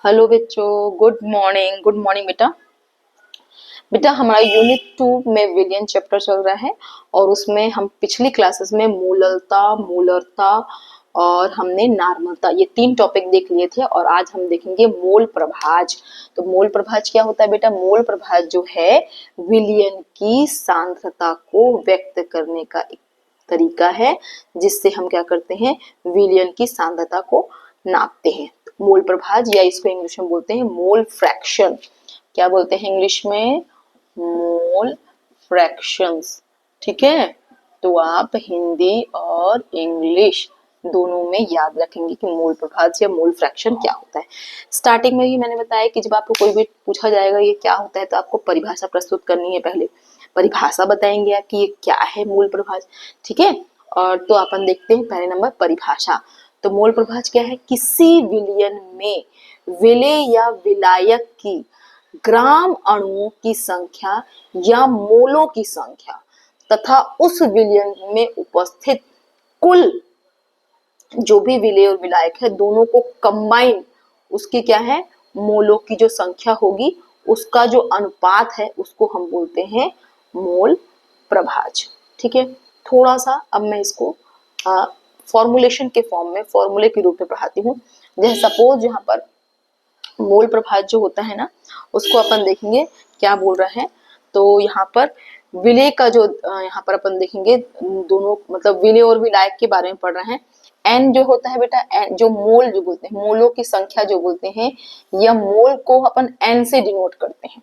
Hello बच्चों, good morning. Good morning बेटा। बेटा हमारा यूनिट 2 में विलियन चैप्टर चल रहा है और उसमें हम पिछली क्लासेस में मूललता, मूलरता और हमने नार्मलता ये 3 टॉपिक देख लिए थे और आज हम देखेंगे मोल प्रभाज। तो मोल प्रभाज क्या होता है बेटा? मोल प्रभाज जो है विलियन की सांद्रता को व्यक्त करने का एक तरीका है जिससे हम क्या करते हैं, विलियन की सांद्रता को नापते हैं। मोल प्रभाज या इसको इंग्लिश में बोलते हैं मोल फ्रैक्शन। क्या बोलते हैं इंग्लिश में? मोल फ्रैक्शंस। ठीक है, तो आप हिंदी और इंग्लिश दोनों में याद रखेंगे कि मोल प्रभाज या मोल फ्रैक्शन क्या होता है। स्टार्टिंग में ही मैंने बताया कि जब आपको कोई भी पूछा जाएगा ये क्या होता है तो आपको परिभाषा प्रस्तुत करनी है। पहले परिभाषा बताएंगे आप कि ये क्या है मोल प्रभाज। ठीक है, और तो अपन देखते हैं पहले नंबर परिभाषा। तो मोल प्रभाज क्या है? किसी विलयन में विलेय या विलायक की ग्राम अणुओं की संख्या या मोलों की संख्या तथा उस विलयन में उपस्थित कुल जो भी विलेय और विलायक है दोनों को कंबाइन उसकी क्या है, मोलों की जो संख्या होगी उसका जो अनुपात है उसको हम बोलते हैं मोल प्रभाज। ठीक है, थोड़ा सा अब मैं इसको फॉर्मुलेशन के फॉर्म में, फॉर्मूले के रूप में पढ़ाती हूँ। जैसे सपोज यहाँ पर मोल प्रभाज जो होता है ना उसको अपन देखेंगे क्या बोल रहा है। तो यहाँ पर विलेय का जो यहाँ पर अपन देखेंगे दोनों मतलब विलेय और विलायक के बारे में पढ़ रहे हैं। एन जो होता है बेटा, एन जो मोल जो बोलते हैं, मोलों की संख्या जो बोलते हैं, या मोल को अपन एन से डिनोट करते हैं।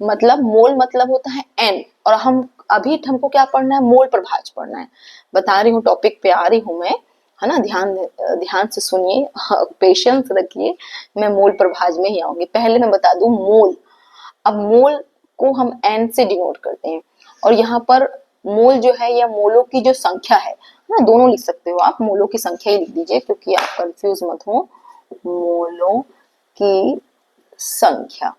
मतलब मोल मतलब होता है एन और हम अभी हमको क्या पढ़ना है, मोल प्रभाज पढ़ना है। बता रही हूँ, टॉपिक पे आ रही हूँ मैं, है ना। ध्यान से सुनिए, पेशेंस रखिए। मैं मोल प्रभाज में ही आऊंगी। पहले मैं बता दूं मोल। अब मोल को हम एन से डिनोट करते हैं और यहाँ पर मोल जो है या मोलों की जो संख्या है ना, दोनों लिख सकते हो आप, मोलों की संख्या ही लिख दीजिए क्योंकि आप कंफ्यूज मत हो। मोलों की संख्या,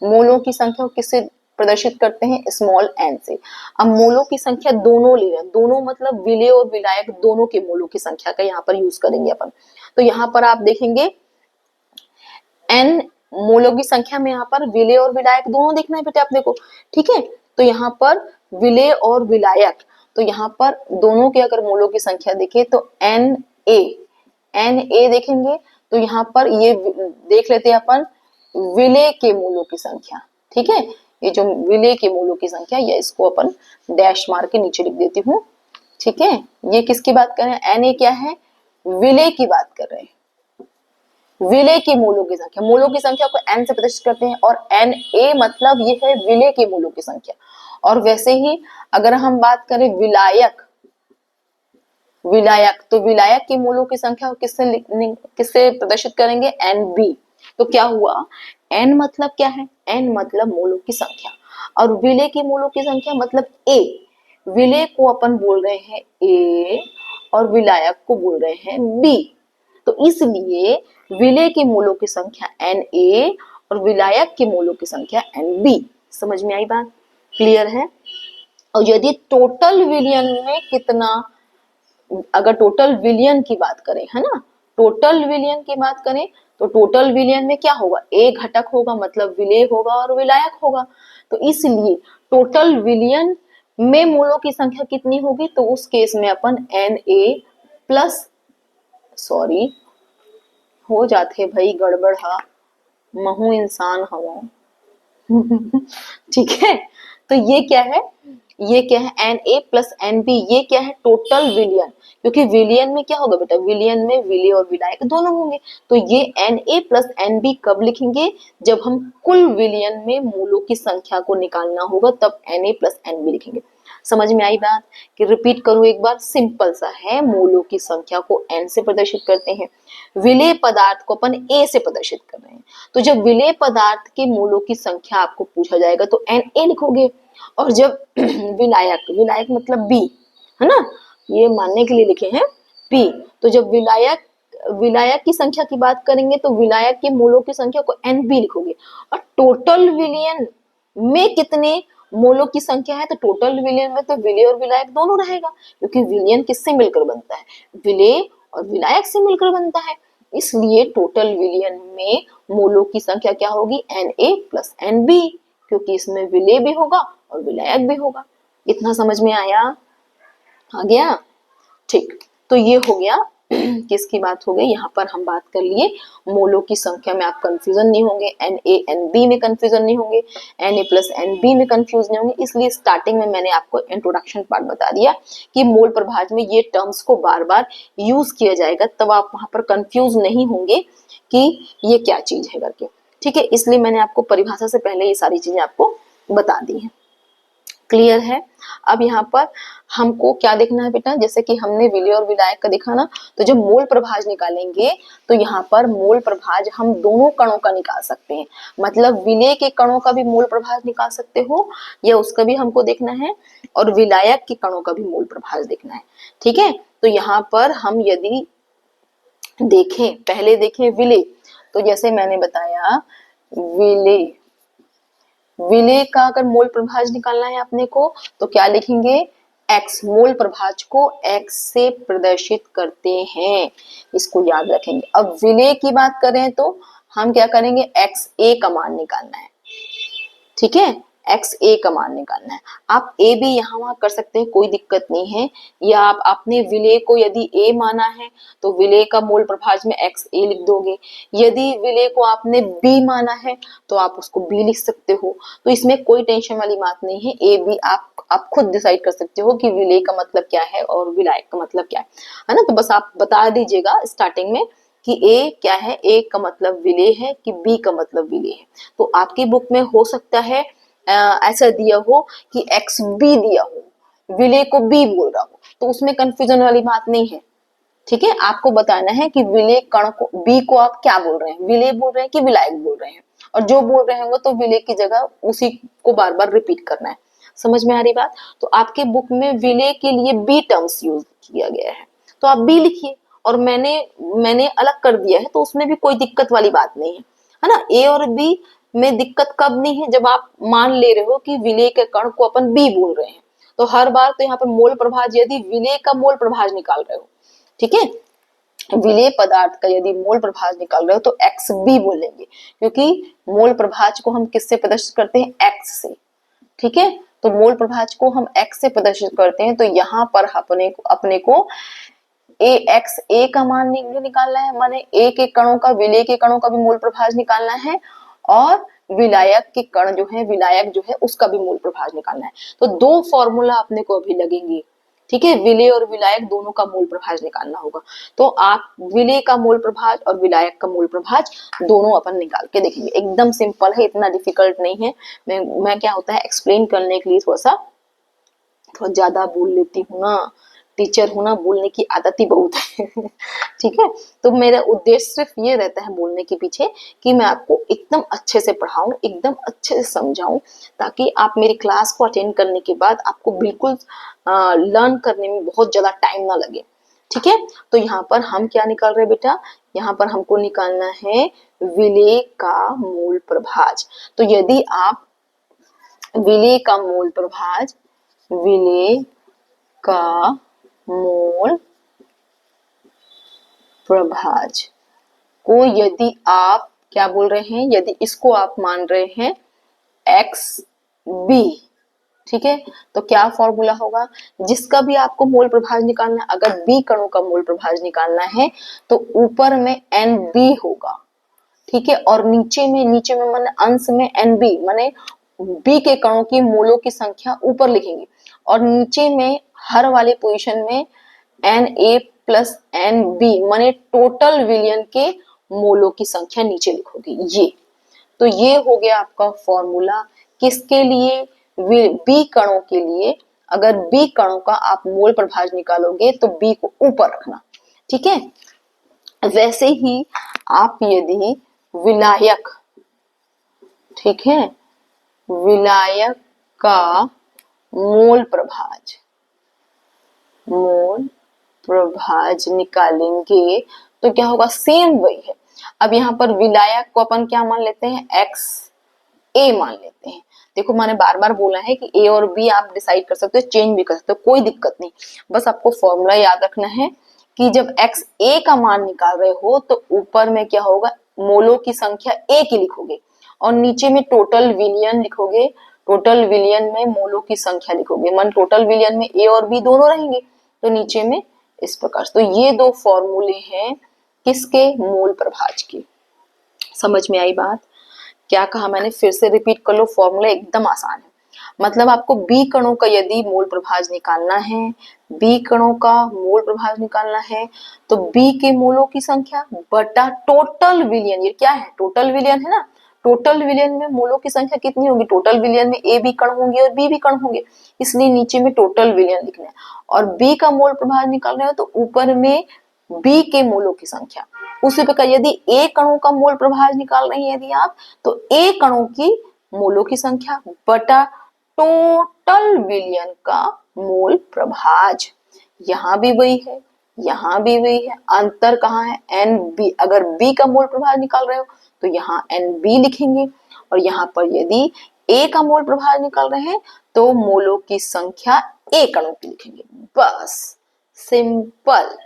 मोलों की संख्या को किससे प्रदर्शित करते हैं? स्मॉल एन से। अब मोलों की संख्या दोनों ले रहे हैं, दोनों मतलब विलेय और विलायक दोनों के मोलों की संख्या का यहाँ पर यूज करेंगे अपन। तो यहाँ पर आप देखेंगे एन मोलों की संख्या में यहाँ पर विलेय और विलायक दोनों देखना है बेटा आप देखो। ठीक है, तो यहाँ पर विलेय और विलायक, तो यहाँ पर दोनों के अगर मोलों की संख्या देखें तो एन ए देखेंगे। तो यहाँ पर ये देख लेते हैं अपन विलेय के मोलों की संख्या। ठीक है, ये जो विलेय के मोलों की संख्या, या इसको अपन डैश मार के नीचे लिख देती हूँ। ठीक है, ये किसकी बात कर रहे हैं? एन ए क्या है? विलेय की बात कर रहे हैं। विलेय के मोलों की संख्या, मोलों की संख्या को एन से प्रदर्शित करते हैं और एन ए मतलब ये है विलेय के मोलों की संख्या। और वैसे ही अगर हम बात करें विलायक, तो विलायक के मोलों की संख्या को किससे प्रदर्शित करेंगे? N B. तो क्या हुआ? एन मतलब क्या है? एन मतलब मोलों की संख्या और विलेय की मोलों की संख्या मतलब ए। विलेय को अपन बोल रहे हैं ए और विलायक को बोल रहे हैं बी। तो इसलिए विलेय के मोलों की संख्या एन ए और विलायक के मोलों की संख्या एन बी। समझ में आई बात? क्लियर है? और यदि टोटल विलियन में कितना, अगर टोटल विलियन की बात करें, है ना, टोटल विलियन की बात करें तो टोटल विलियन में क्या होगा? ए घटक होगा मतलब विलेय होगा और विलायक होगा। तो इसलिए टोटल विलियन में मोलों की संख्या कितनी होगी? तो उस केस में अपन एन ए प्लस, सॉरी हो जाते भाई गड़बड़, हा महू इंसान हवा। ठीक है, तो ये क्या है? ये क्या है? N A plus N B. ये क्या है? टोटल विलियन। क्योंकि विलियन में क्या होगा बेटा? विलियन में विलेय और विलायक दोनों होंगे। तो ये N A plus N B कब लिखेंगे? जब हम कुल विलियन में मोलों की संख्या को निकालना होगा तब N A plus N B लिखेंगे। समझ में आई बात? कि रिपीट करूं एक बार, सिंपल सा है। मोलों की संख्या को एन से प्रदर्शित करते हैं, विलेय पदार्थ को अपन ए से प्रदर्शित कर रहे हैं। तो जब विलेय पदार्थ के मोलों की संख्या आपको पूछा जाएगा तो एन ए लिखोगे। और जब विलायक मतलब बी, है ना, ये मानने के लिए लिखे हैं पी। तो जब विलायक की संख्या की बात करेंगे तो विलायक के मोलों की संख्या को एन बी लिखोगे। और टोटल विलियन में कितने मोलों की संख्या है? तो टोटल विलियन में तो विलेय और विलायक दोनों रहेगा क्योंकि विलियन किससे मिलकर बनता है? विलेय और विलायक से मिलकर बनता है। इसलिए टोटल विलयन में मोलों की संख्या क्या होगी, Na प्लस Nb, क्योंकि इसमें विलेय भी होगा और विलायक भी होगा। इतना समझ में आया, आ गया? ठीक, तो ये हो गया किसकी बात हो गई, यहाँ पर हम बात कर लिए मोलों की संख्या में आप कंफ्यूजन नहीं होंगे, Na Nb में कंफ्यूजन नहीं होंगे, Na प्लस Nb में कंफ्यूज नहीं होंगे। इसलिए स्टार्टिंग में मैंने आपको इंट्रोडक्शन पार्ट बता दिया कि मोल प्रभाज में ये टर्म्स को बार बार यूज किया जाएगा, तब आप वहां पर कंफ्यूज नहीं होंगे कि ये क्या चीज है करके। ठीक है, इसलिए मैंने आपको परिभाषा से पहले ये सारी चीजें आपको बता दी है। क्लियर है? अब यहाँ पर हमको क्या देखना है बेटा, जैसे कि हमने विलेय और विलायक का देखा ना, तो जब मोल प्रभाज निकालेंगे तो यहाँ पर मोल प्रभाज हम दोनों कणों का निकाल सकते हैं, मतलब विलेय के कणों का भी मोल प्रभाज निकाल सकते हो, या उसका भी हमको देखना है, और विलायक के कणों का भी मोल प्रभाज देखना है। ठीक है, तो यहाँ पर हम यदि देखें, पहले देखें विलेय, तो जैसे मैंने बताया विलेय, विलेय का अगर मोल प्रभाज निकालना है अपने को तो क्या लिखेंगे, x, मोल प्रभाज को x से प्रदर्शित करते हैं, इसको याद रखेंगे। अब विलेय की बात करें तो हम क्या करेंगे, xa का मान निकालना है। ठीक है, xa का मान निकालना है। आप a भी यहाँ वहां कर सकते हैं, कोई दिक्कत नहीं है, या आप अपने विलेय को यदि a माना है तो विलेय का मोल प्रभाज में xa लिख दोगे, यदि विलेय को आपने b माना है तो आप उसको b लिख सकते हो। तो इसमें कोई टेंशन वाली बात नहीं है, a b आप खुद डिसाइड कर सकते हो कि विलेय का मतलब क्या है और विलायक का मतलब क्या है ना। तो बस आप बता दीजिएगा स्टार्टिंग में कि A क्या है, A का मतलब विलेय है कि B का मतलब विलेय है। तो आपकी बुक में हो सकता है ऐसा दिया हो कि XB दिया हो, विलेय को B बोल रहा हो, तो उसमें कंफ्यूजन वाली बात नहीं है। ठीक है, आपको बताना है कि विलेय कण को B को आप क्या बोल रहे हैं, विलेय बोल रहे हैं कि विलायक बोल रहे हैं, और जो बोल रहे होंगे तो विलेय की जगह उसी को बार बार रिपीट करना है। समझ में आ रही बात? तो आपके बुक में विलेय के लिए B टर्म्स यूज किया गया है, तो आप B लिखिए, और मैंने अलग कर दिया है, तो उसमें भी कोई दिक्कत वाली बात नहीं है ना। A और B में दिक्कत कब नहीं है, जब आप मान ले रहे हो कि विलेय के कण को अपन B बोल रहे हैं, तो हर बार तो यहाँ पर मोल प्रभाज, यदि विलेय का मोल प्रभाज निकाल रहे हो, ठीक है, विलेय पदार्थ का यदि मोल प्रभाज निकाल रहे हो तो XB बोलेंगे, क्योंकि मोल प्रभाज को हम किससे प्रदर्शित करते हैं, X से। ठीक है, तो मोल प्रभाज को हम X से प्रदर्शित करते हैं, तो यहाँ पर अपने को A का मान निकालना है, माने A के कणों का, विलेय के कणों का भी मोल प्रभाज निकालना है, और विलायक के कण जो है, विलायक जो है उसका भी मोल प्रभाज निकालना है। तो दो फॉर्मूला अपने को अभी लगेंगे। ठीक है, विलेय और विलायक दोनों का मोल प्रभाज निकालना होगा, तो आप विलेय का मोल प्रभाज और विलायक का मोल प्रभाज दोनों अपन निकाल के देखेंगे। एकदम सिंपल है, इतना डिफिकल्ट नहीं है। मैं क्या होता है, एक्सप्लेन करने के लिए थोड़ा ज्यादा बोल लेती हूँ ना, टीचर हूँ ना, बोलने की आदत ही बहुत है ठीक है, तो मेरा उद्देश्य सिर्फ ये रहता है बोलने के पीछे कि मैं आपको एकदम अच्छे से पढ़ाऊं, एकदम अच्छे से समझाऊं, ताकि आप मेरी क्लास को अटेंड करने के बाद आपको बिल्कुल लर्न करने में बहुत ज्यादा टाइम ना लगे। ठीक है, तो यहाँ पर हम क्या निकाल रहे हैं बेटा, यहाँ पर हमको निकालना है विलेय का मोल प्रभाज। तो यदि आप विलेय का मोल प्रभाज, विलेय का मोल प्रभाज को यदि आप क्या बोल रहे हैं, यदि इसको आप मान रहे हैं XB, ठीक है, तो क्या फॉर्मूला होगा, जिसका भी आपको मोल प्रभाज निकालना है, अगर B कणों का मोल प्रभाज निकालना है तो ऊपर में NB होगा। ठीक है, और नीचे में माने अंश में NB, माने B के कणों की मोलों की संख्या ऊपर लिखेंगे, और नीचे में हर वाले पोजीशन में Na प्लस NB, माने टोटल विलयन के मोलों की संख्या नीचे लिखोगे। ये तो ये हो गया आपका फॉर्मूला किसके लिए, B कणों के लिए। अगर B कणों का आप मोल प्रभाज निकालोगे तो B को ऊपर रखना। ठीक है, वैसे ही आप यदि विलायक, ठीक है, विलायक का मोल प्रभाज निकालेंगे तो क्या होगा, सेम वही है। अब यहाँ पर विलायक को अपन क्या मान लेते हैं, XA मान लेते हैं। देखो मैंने बार बार बोला है कि A और B आप डिसाइड कर सकते हो, चेंज भी कर सकते हो, कोई दिक्कत नहीं, बस आपको फॉर्मूला याद रखना है कि जब x a का मान निकाल रहे हो तो ऊपर में क्या होगा, मोलों की संख्या a की लिखोगे और नीचे में टोटल विलियन लिखोगे। टोटल विलियन में मोलों की संख्या लिखोगे, मन टोटल विलियन में a और b दोनों रहेंगे तो नीचे में इस प्रकार से। तो ये दो फॉर्मूले हैं किसके, मोल प्रभाज के। समझ में आई बात? क्या कहा मैंने, फिर से रिपीट कर लो, फॉर्मूला एकदम आसान है। मतलब आपको बी कणों का यदि मोल प्रभाज निकालना है, बी कणों का मोल प्रभाज निकालना है तो बी के मोलों की संख्या बटा टोटल विलियन, ये क्या है, टोटल विलियन है ना, टोटल विलियन में मोलों की संख्या कितनी होगी, टोटल विलियन में ए बी कण होंगे और बी भी कण होंगे, इसलिए नीचे में टोटल विलियन लिखना है। और बी का मोल प्रभाज निकाल रहे हो तो ऊपर में बी के मोलों की संख्या। उसी प्रकार यदि ए कणों का मोल प्रभाज निकाल रहे हैं यदि आप, तो ए कणों की मोलों की संख्या बटा टोटल विलियन का मोल प्रभाज। यहां भी वही है, यहां भी वही है, अंतर कहाँ है, एन बी। अगर बी का मोल प्रभाज निकाल रहे हो तो यहाँ एन बी लिखेंगे और यहाँ पर यदि ए का मोल प्रभाज निकाल रहे हैं तो मोलों की संख्या ए कणों की लिखेंगे। बस सिंपल।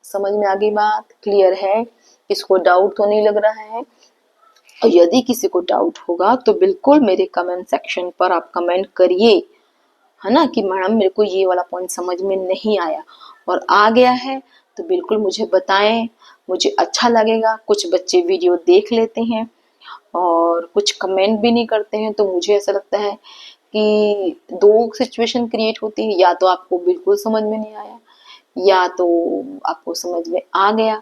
समझ में आ गई बात, क्लियर है? किसको डाउट तो नहीं लग रहा है? और यदि किसी को डाउट होगा तो बिल्कुल मेरे कमेंट सेक्शन पर आप कमेंट करिए, है ना, कि मैडम मेरे को ये वाला पॉइंट समझ में नहीं आया, और आ गया है तो बिल्कुल मुझे बताएं, मुझे अच्छा लगेगा। कुछ बच्चे वीडियो देख लेते हैं और कुछ कमेंट भी नहीं करते हैं, तो मुझे ऐसा लगता है कि दो सिचुएशन क्रिएट होती है, या तो आपको बिल्कुल समझ में नहीं आया या तो आपको समझ में आ गया।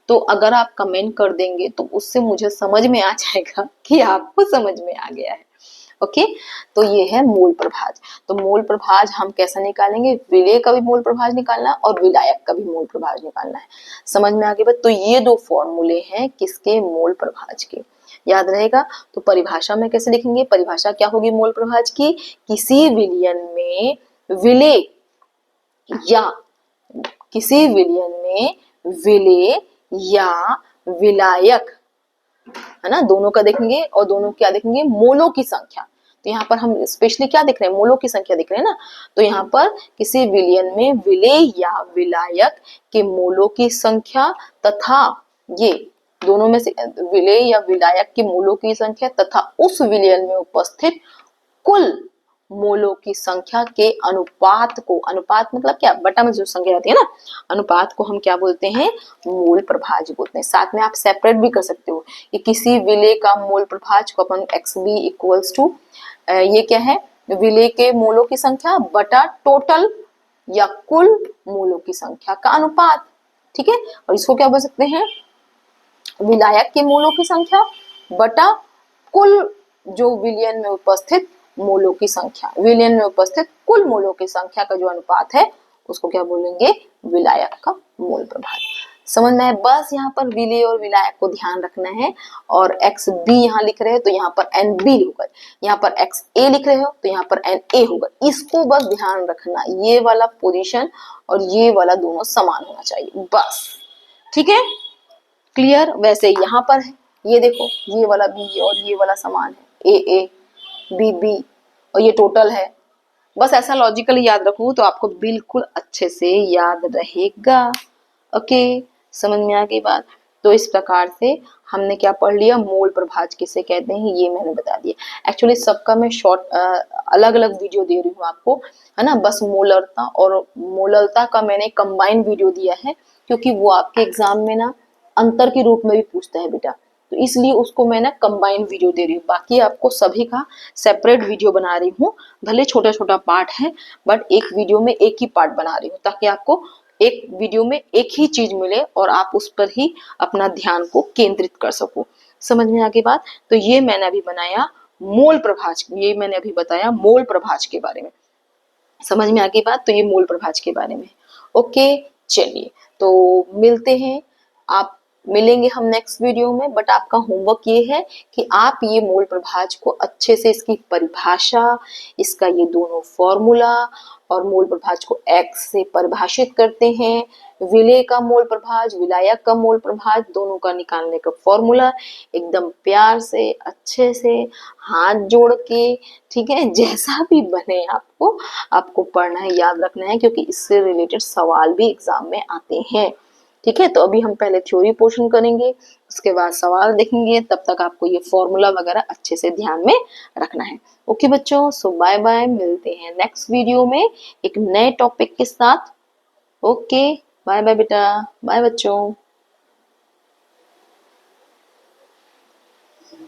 तो अगर आप कमेंट कर देंगे तो उससे मुझे समझ में आ जाएगा कि आपको समझ में आ गया है। ओके, तो ये है मोल प्रभाज। तो मोल प्रभाज हम कैसा निकालेंगे, विलेय का भी मोल प्रभाज निकालना है और विलायक का भी मोल प्रभाज निकालना है। समझ में आ गई बात? तो ये दो फॉर्मूले हैं किसके, मोल प्रभाज के। याद रहेगा? तो परिभाषा में कैसे लिखेंगे, परिभाषा क्या होगी मोल प्रभाज की, किसी विलयन में विलेय या किसी विलयन में विलेय या विलायक, है ना, दोनों का देखेंगे और दोनों क्या देखेंगे, मोलों की संख्या। तो यहाँ पर हम स्पेशली क्या देख रहे हैं, मोलों की संख्या देख रहे हैं ना। तो यहाँ पर किसी विलयन में विलेय या विलायक के मोलों की संख्या तथा ये दोनों में से विलेय या विलायक के मोलों की संख्या तथा उस विलयन में उपस्थित कुल मोलों की संख्या के अनुपात को, अनुपात मतलब क्या, बटा में जो संख्या रहती है ना, अनुपात को हम क्या बोलते हैं, मोल प्रभाज बोलते हैं। साथ में आप सेपरेट भी कर सकते हो कि किसी विलेय का मोल प्रभाज को अपन एक्स बी इक्वल्स टू, ये क्या है, विलेय के मोलों की संख्या बटा टोटल या कुल मोलों की संख्या का अनुपात। ठीक है, और इसको क्या बोल सकते हैं, विलायक के मोलों की संख्या बटा कुल जो विलयन में उपस्थित मोलों की संख्या, विलयन में उपस्थित कुल मोलों की संख्या का जो अनुपात है उसको क्या बोलेंगे, विलायक का मोल प्रभाज। समझ में है? बस यहाँ पर विलेय और विलायक को ध्यान रखना है। और एक्स बी यहाँ लिख रहे हो तो यहाँ पर एन बी होगा, यहाँ पर एक्स ए लिख रहे हो तो यहाँ पर एन ए होगा। इसको बस ध्यान रखना, ये वाला पोजीशन और ये वाला दोनों समान होना चाहिए, बस। ठीक है, क्लियर? वैसे यहाँ पर है, ये देखो, ये वाला बी और ये वाला समान है, ए ए बी बी और ये टोटल है। बस ऐसा लॉजिकली याद रखो तो आपको बिल्कुल अच्छे से याद रहेगा। ओके, समझ में आ गई बात? तो इस प्रकार से हमने क्या पढ़ लिया, मोल प्रभाज किसे कहते हैं ये मैंने बता दिया। एक्चुअली सबका मैं शॉर्ट अलग अलग वीडियो दे रही हूँ आपको, है ना। बस मोलरता और मोललता का मैंने कंबाइन वीडियो दिया है क्योंकि वो आपके एग्जाम में ना अंतर के रूप में भी पूछता है बेटा, तो इसलिए उसको मैं ना कंबाइन वीडियो दे रही हूँ। बाकी आपको सभी का सेपरेट वीडियो बना रही हूँ, भले छोटा छोटा पार्ट है बट एक वीडियो में एक ही पार्ट बना रही हूँ ताकि आपको एक वीडियो में एक ही चीज मिले और आप उस पर ही अपना ध्यान को केंद्रित कर सको। समझ में आ गई बात? तो ये मैंने अभी बनाया मोल प्रभाज, ये मैंने अभी बताया मोल प्रभाज के बारे में। समझ में आ गई बात? तो ये मोल प्रभाज के बारे में। ओके, चलिए तो मिलते हैं। आप मिलेंगे हम नेक्स्ट वीडियो में। बट आपका होमवर्क ये है कि आप ये मूल प्रभाज को अच्छे से, इसकी परिभाषा, इसका ये दोनों फॉर्मूला और मूल प्रभाज को एक्स से परिभाषित करते हैं, विलेय का मूल प्रभाज, विलायक का मूल प्रभाज, दोनों का निकालने का फॉर्मूला एकदम प्यार से, अच्छे से, हाथ जोड़ के, ठीक है, जैसा भी बने आपको पढ़ना है, याद रखना है, क्योंकि इससे रिलेटेड सवाल भी एग्जाम में आते हैं। ठीक है, तो अभी हम पहले थ्योरी पोर्शन करेंगे, उसके बाद सवाल देखेंगे, तब तक आपको ये फॉर्मूला वगैरह अच्छे से ध्यान में रखना है। ओके बच्चों, सो बाय बाय, मिलते हैं नेक्स्ट वीडियो में एक नए टॉपिक के साथ। ओके, बाय बाय बेटा, बाय बच्चों।